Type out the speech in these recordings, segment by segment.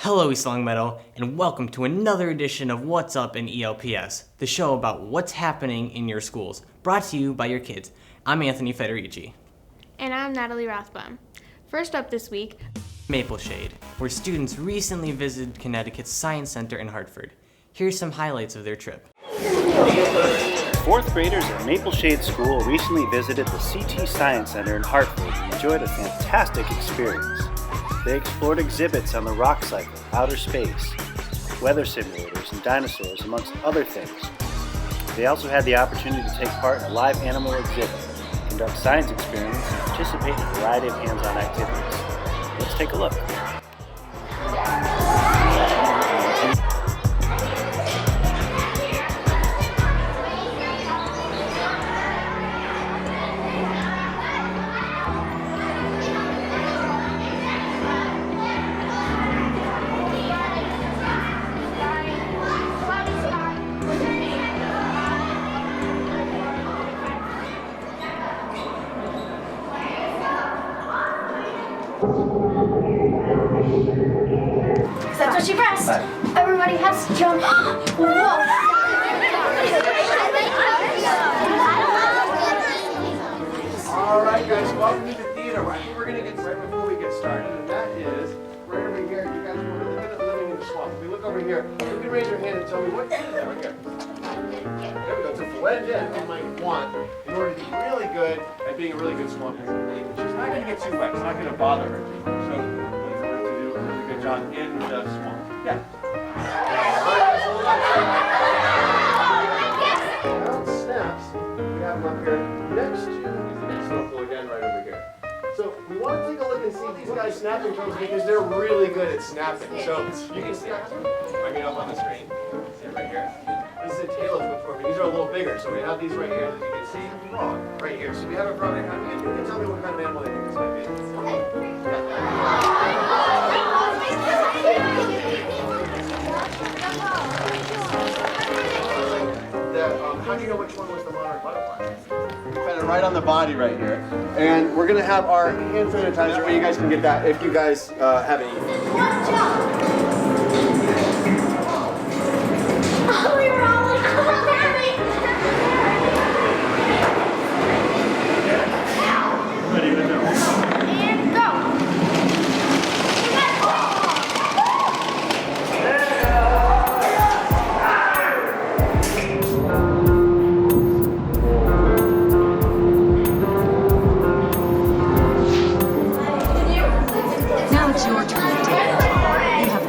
Hello East Longmeadow, and welcome to another edition of What's Up in ELPS, the show about what's happening in your schools, brought to you by your kids. I'm Anthony Federici. And I'm Natalie Rothbaum. First up this week, Maple Shade, where students recently visited Connecticut's Science Center in Hartford. Here's some highlights of their trip. Fourth graders at Maple Shade School recently visited the CT Science Center in Hartford and enjoyed a fantastic experience. They explored exhibits on the rock cycle, outer space, weather simulators, and dinosaurs, amongst other things. They also had the opportunity to take part in a live animal exhibit, conduct science experiments, and participate in a variety of hands-on activities. Let's take a look. That's what she pressed. Everybody has to jump. Whoa. All right, guys, welcome to the theater. I think we're going to get right before we get started, and that is right over here. You guys are really good at living in the swamp. If we look over here, you can raise your hand and tell me what is that right here. There we go. To blend in, you might want, in order to be really good at being a really good swamp. She's not going to get too wet. It's not going to bother her. So you have to do a really good job in the swamp. Yeah. Now snaps. We have them up here next to the snorkel again right over here. So we want to take a look and see these guys snapping turtles because they're really good at snapping. So you can see bring it up on the screen. See it right here. This is a tail of before, but these are a little bigger. So we have these right here that you can see frog right here. So we have a frog. You can tell me what kind of animal they think this might how do you know which one was the monarch butterfly? Kind of right on the body right here. And we're going to have our hand sanitizer where you guys can get that if you guys have any. Oh, we were all like, oh, Daddy. Ready to go. And go. Now it's your turn to take control. You have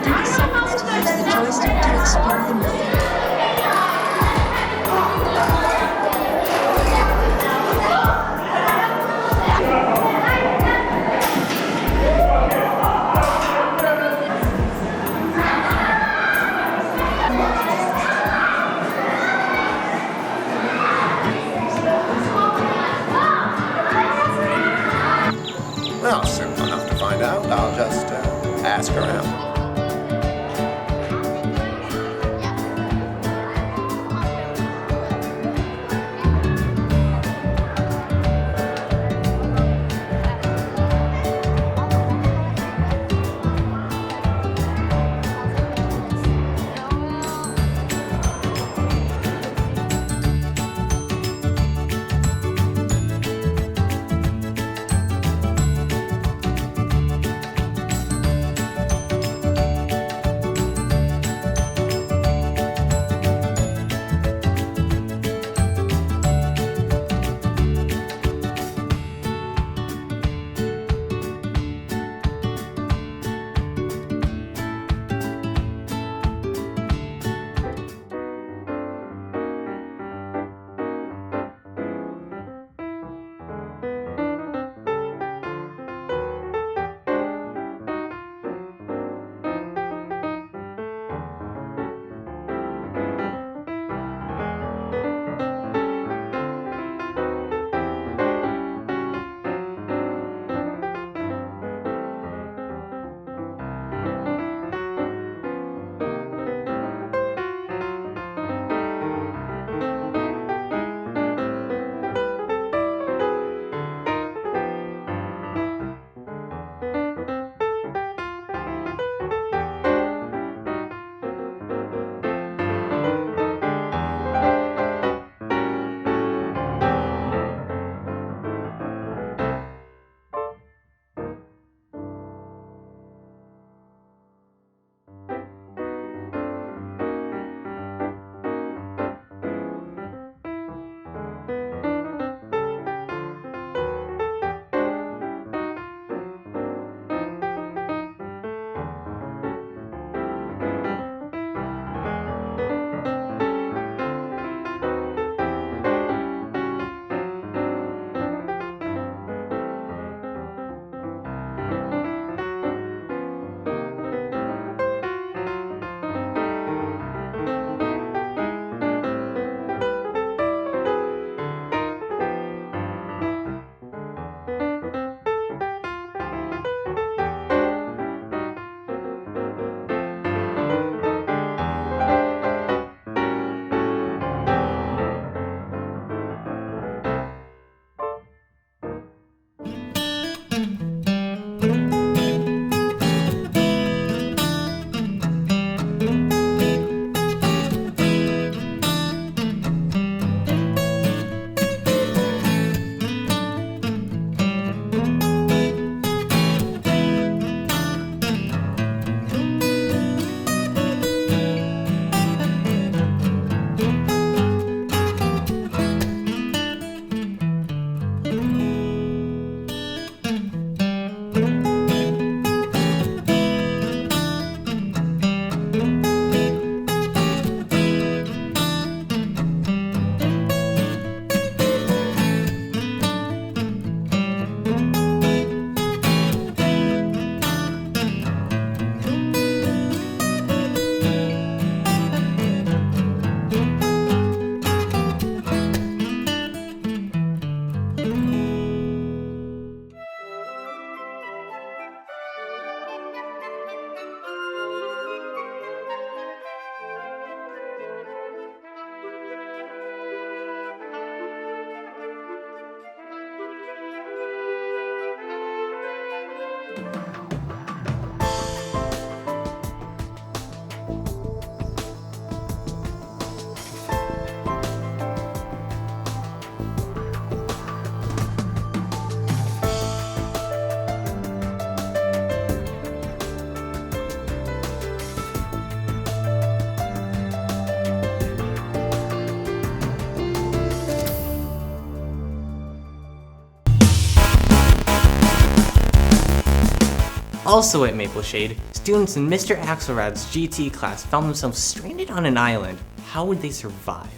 Also at Maple Shade, students in Mr. Axelrad's GT class found themselves stranded on an island. How would they survive?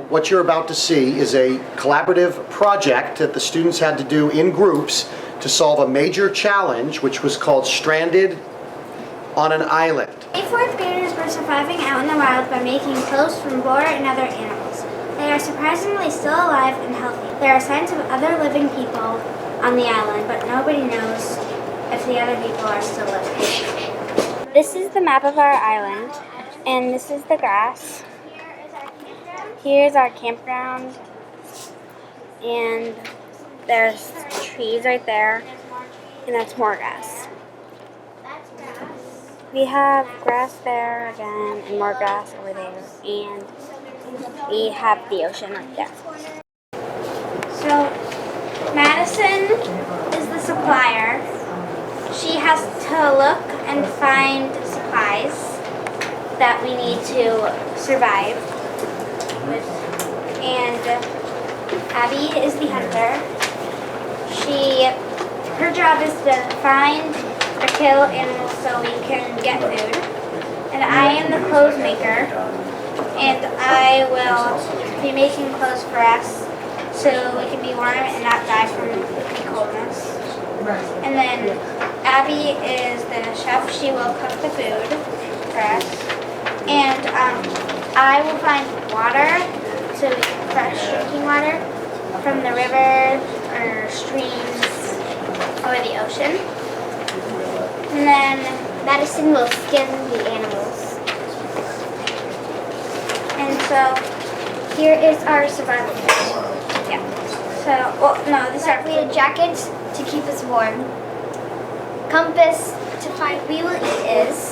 What you're about to see is a collaborative project that the students had to do in groups to solve a major challenge, which was called Stranded on an Island. 8 fourth graders were surviving out in the wild by making clothes from boar and other animals. They are surprisingly still alive and healthy. There are signs of other living people on the island, but nobody knows if the other people are still living. This is the map of our island, and this is the grass. Here's our campground, and there's trees right there, and that's more grass. We have grass there again, and more grass over there, and we have the ocean right there. So, Madison is the supplier. She has to look and find supplies that we need to survive with. And Abby is the hunter. Her job is to find or kill animals so we can get food. And I am the clothes maker, and I will be making clothes for us so we can be warm and not die from the coldness. And then Abby is the chef. She will cook the food for us. And I will find water, so we can fresh drinking water from the river or streams or the ocean. And then Madison will skin the animals. And so here is our survival kit. Yeah. So, well, no, this is our we have jackets to keep us warm. Compass to find we will eat is.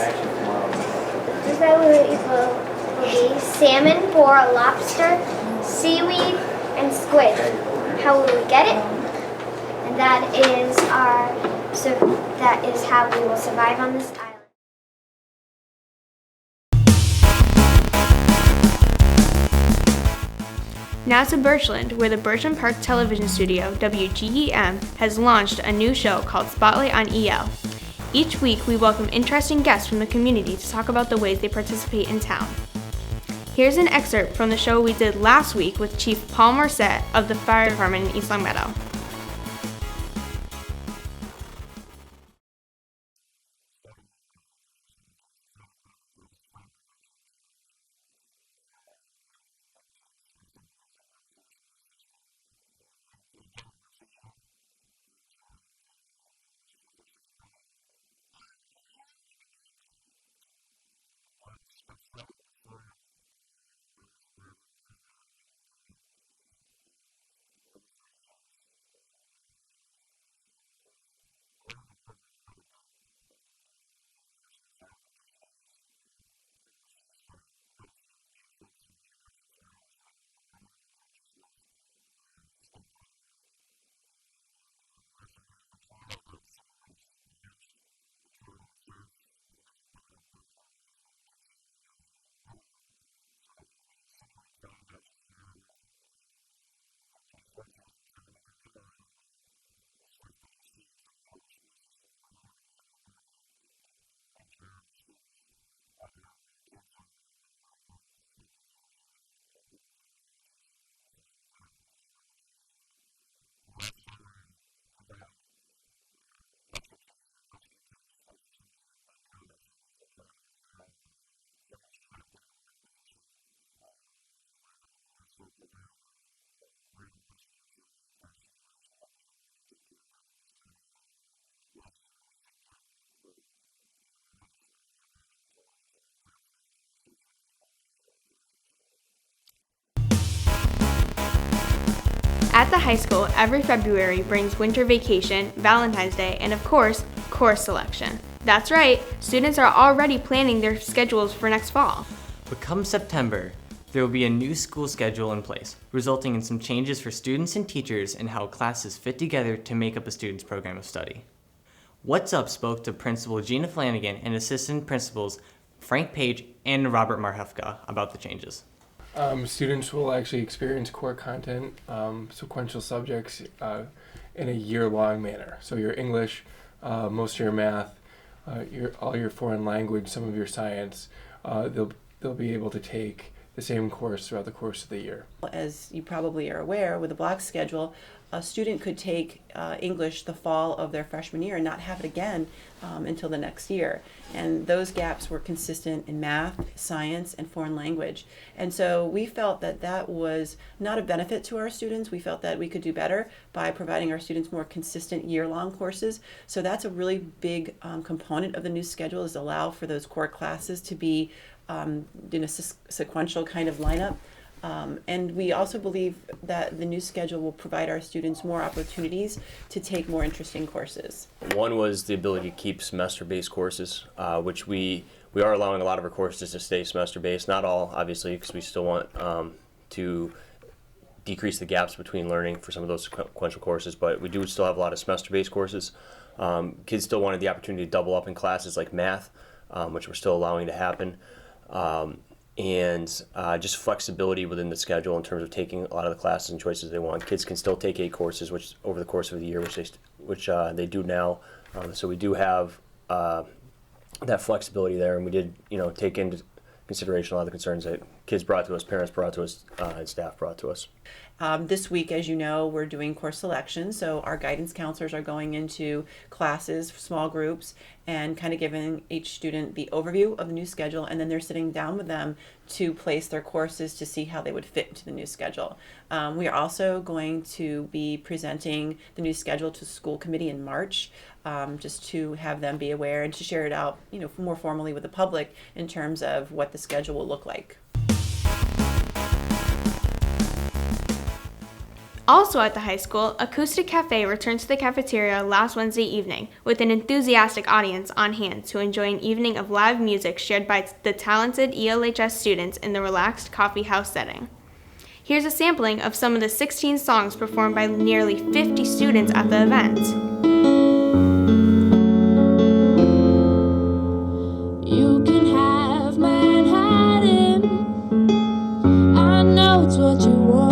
This is what we will eat will be salmon, for lobster, seaweed, and squid. How will we get it? And that is that is how we will survive on this island. Now to Birchland, where the Birchland Park television studio, WGEM, has launched a new show called Spotlight on EL. Each week, we welcome interesting guests from the community to talk about the ways they participate in town. Here's an excerpt from the show we did last week with Chief Paul Morset of the Fire Department in East Longmeadow. At the high school, every February brings winter vacation, Valentine's Day, and of course, course selection. That's right, students are already planning their schedules for next fall. But come September, there will be a new school schedule in place, resulting in some changes for students and teachers and how classes fit together to make up a student's program of study. What's Up spoke to Principal Gina Flanagan and Assistant Principals Frank Page and Robert Marhefka about the changes. Students will actually experience core content, sequential subjects in a year-long manner. So your English, most of your math, all your foreign language, some of your science, they'll be able to take the same course throughout the course of the year. As you probably are aware, with the block schedule, a student could take English the fall of their freshman year and not have it again until the next year. And those gaps were consistent in math, science, and foreign language. And so we felt that that was not a benefit to our students. We felt that we could do better by providing our students more consistent year-long courses. So that's a really big component of the new schedule, is allow for those core classes to be in a sequential kind of lineup. And we also believe that the new schedule will provide our students more opportunities to take more interesting courses. One was the ability to keep semester-based courses, which we are allowing a lot of our courses to stay semester-based. Not all, obviously, because we still want to decrease the gaps between learning for some of those sequential courses, but we do still have a lot of semester-based courses. Kids still wanted the opportunity to double up in classes like math, which we're still allowing to happen. And just flexibility within the schedule in terms of taking a lot of the classes and choices they want. Kids can still take 8 courses, which over the course of the year, which they do now. So we do have that flexibility there, and we did, take into consideration a lot of the concerns that kids brought to us, parents brought to us, and staff brought to us. This week, as you know, we're doing course selection, so our guidance counselors are going into classes, small groups, and kind of giving each student the overview of the new schedule, and then they're sitting down with them to place their courses to see how they would fit into the new schedule. We are also going to be presenting the new schedule to school committee in March, just to have them be aware and to share it out, more formally with the public in terms of what the schedule will look like. Also at the high school, Acoustic Cafe returned to the cafeteria last Wednesday evening with an enthusiastic audience on hand to enjoy an evening of live music shared by the talented ELHS students in the relaxed coffee house setting. Here's a sampling of some of the 16 songs performed by nearly 50 students at the event. You can have Manhattan, I know it's what you want.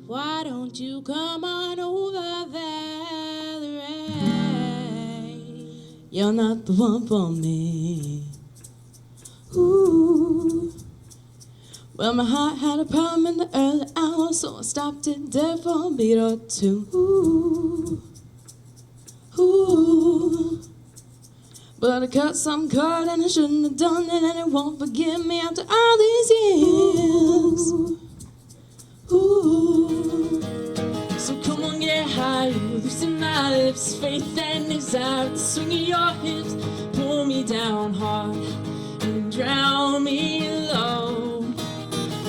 Why don't you come on over there? You're not the one for me. Ooh. Well, my heart had a problem in the early hours, so I stopped it dead for a beat or two. Ooh. Ooh. But I cut some cord and I shouldn't have done it, and it won't forgive me after all these years. Ooh. So come on, get high, loosen my lips, faith and desire, the swing of your hips, pull me down hard and drown me low.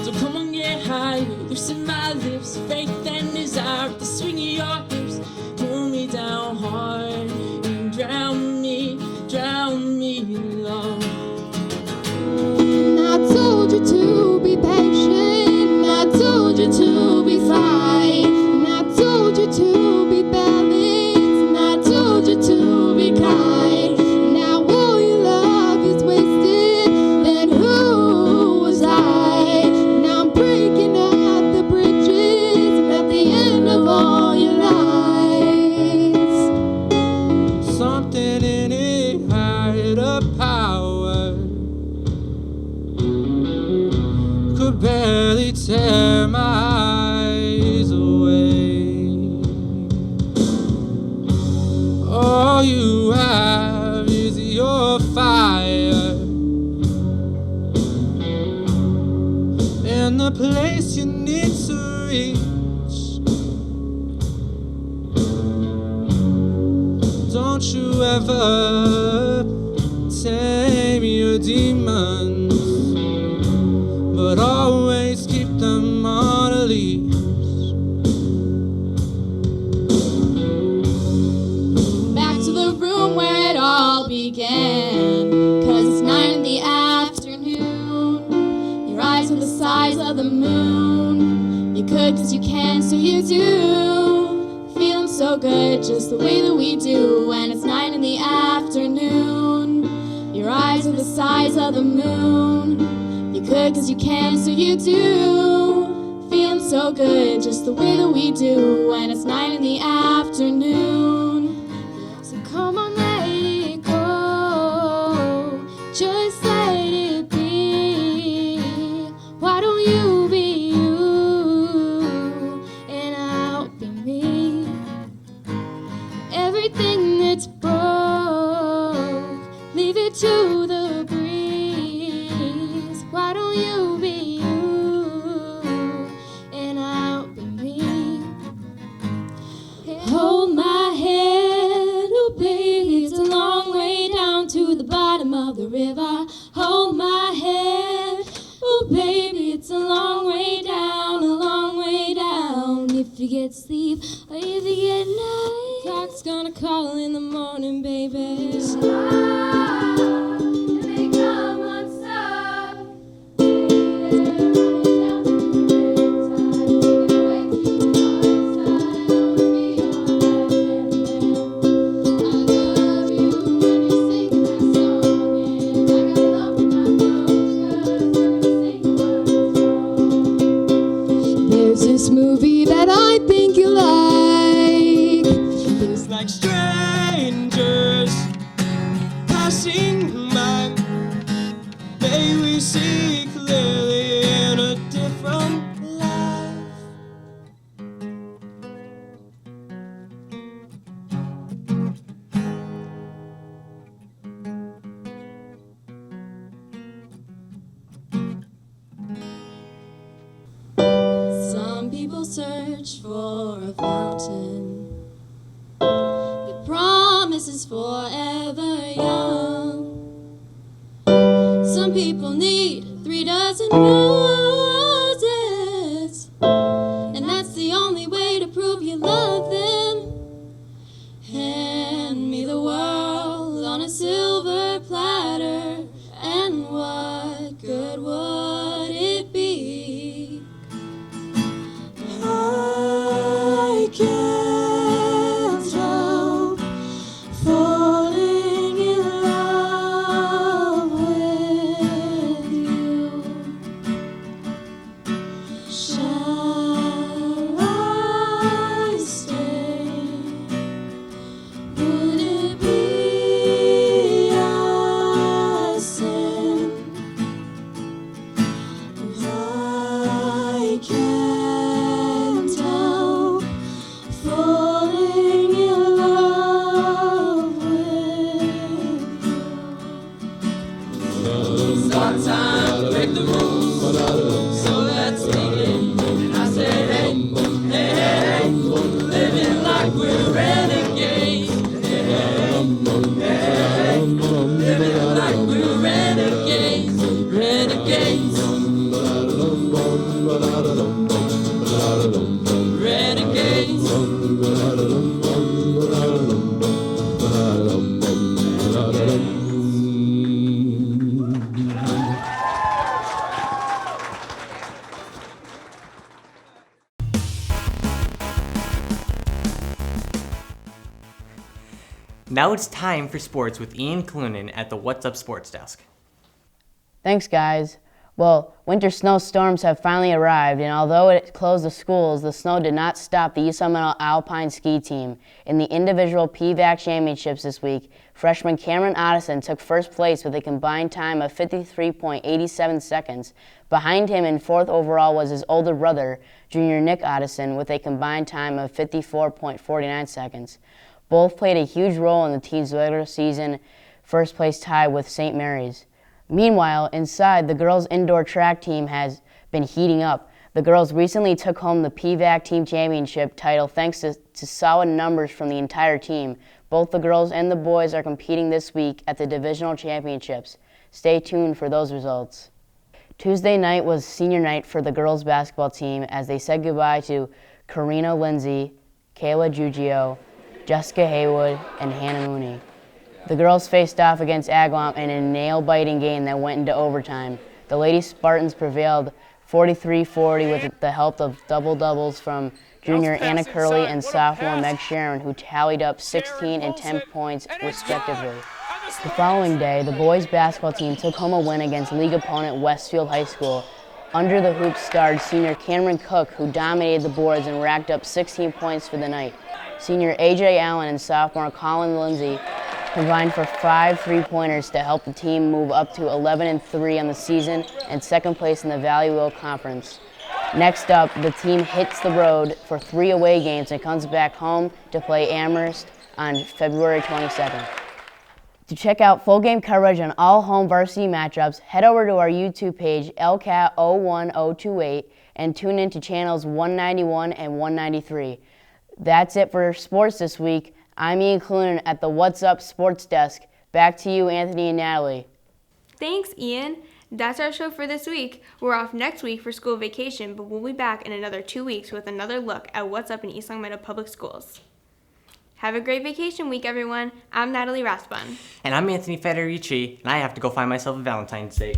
So come on, get high, loosen my lips, faith and desire, the swing of your hips, pull me down hard and drown me low. And I told you to be patient, I told you to be fine, and I told you to be balanced, and I told you to be kind. Now all your love is wasted, then who could barely tear my eyes away. All you have is your fire and the place you need to reach. Don't you ever tame your demons, but always keep them on a leash. Back to the room where it all began, 'cause it's 9 in the afternoon. Your eyes are the size of the moon. You could 'cause you can, so you do. Feeling so good just the way that we do when it's 9 in the afternoon. Your eyes are the size of the moon. You could 'cause you can, so you do. Feeling so good just the way that we do when it's 9 in the afternoon. So come on, let it go. Just let it be. Why don't you be you and I'll be me? Everything that's broke, leave it to the breeze. Why don't you be you and I'll be me? Hold my hand, oh baby, it's a long way down to the bottom of the river. Hold my hand, oh baby, it's a long way down, a long way down. If you get sleep or if you get night, clock's gonna call in the morning, baby. Stop, and they come unstuck. There's this movie that I think you like. It's like strangers passing by. May we see clearly in a different life. Some people search for a fountain that promises forever young. Some people need 3 dozen roses, and that's the only way to prove you love them. Hand me the world on a silver platter, and what good would it be? I can't help falling in love with you. Shall I stay? Would it be a sin? I can't help falling in love with you. Start time, break the rules, so let's begin. And I say, hey, hey, hey, living like we're renegades. Hey, hey, hey, living like we're renegades, renegades. Renegades. Now it's time for sports with Ian Clunan at the What's Up Sports Desk. Thanks, guys. Well, winter snowstorms have finally arrived, and although it closed the schools, the snow did not stop the East Seminole Alpine ski team in the individual PVAC championships this week freshman Cameron Otteson took first place with a combined time of 53.87 seconds. Behind him in fourth overall was his older brother, junior Nick Otteson, with a combined time of 54.49 seconds. Both played a huge role in the team's regular season first place tie with St. Mary's. Meanwhile, inside, the girls' indoor track team has been heating up. The girls recently took home the PVAC Team Championship title thanks to solid numbers from the entire team. Both the girls and the boys are competing this week at the divisional championships. Stay tuned for those results. Tuesday night was senior night for the girls' basketball team as they said goodbye to Karina Lindsay, Kayla Giugio, Jessica Haywood, and Hannah Mooney. The girls faced off against Agawam in a nail-biting game that went into overtime. The Lady Spartans prevailed 43-40 with the help of double-doubles from junior Anna Curley and sophomore Meg Sharon, who tallied up 16 and 10 points respectively. The following day, the boys' basketball team took home a win against league opponent Westfield High School. Under the hoops starred senior Cameron Cook, who dominated the boards and racked up 16 points for the night. Senior A.J. Allen and sophomore Colin Lindsay combined for 5 3-pointers to help the team move up to 11-3 on the season and second place in the Valley Will Conference. Next up, the team hits the road for 3 away games and comes back home to play Amherst on February 22nd. To check out full game coverage on all home varsity matchups, head over to our YouTube page, LCAT 01028, and tune in to channels 191 and 193. That's it for sports this week. I'm Ian Clunan at the What's Up Sports Desk. Back to you, Anthony and Natalie. Thanks, Ian. That's our show for this week. We're off next week for school vacation, but we'll be back in another 2 weeks with another look at what's up in East Long Meadow Public Schools. Have a great vacation week, everyone. I'm Natalie Rathbun. And I'm Anthony Federici, and I have to go find myself a Valentine's date.